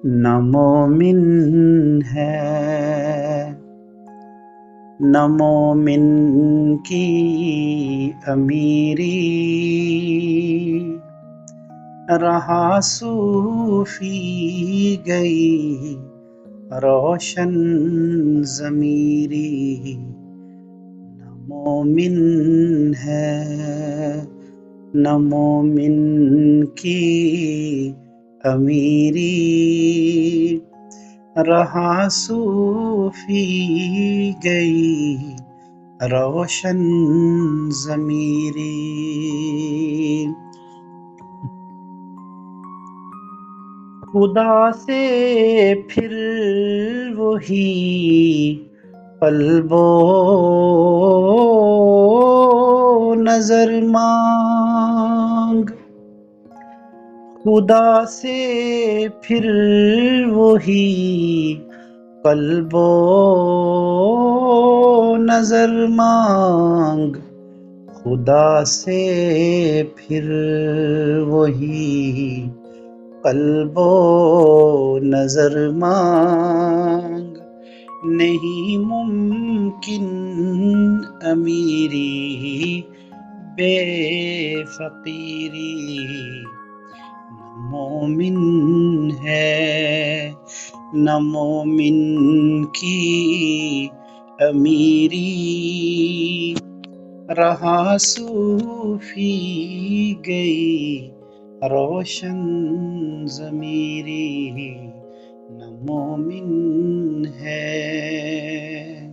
نہ مومن ہے، نہ مومن کی امیری، رہا صوفی گئی روشن ضمیری۔ نہ مومن ہے، نہ مومن کی امیری، رہا صوفی گئی روشن ضمیری۔ خدا سے پھر وہی قلب و نظر مانگ، خدا سے پھر وہی قلب و نظر مانگ، خدا سے پھر وہی قلب و نظر مانگ۔ نہیں ممکن امیری بے فقیری، نہ مومن ہے، نہ مومن کی امیری، رہا صوفی گئی روشن ضمیری۔ نہ مومن ہے۔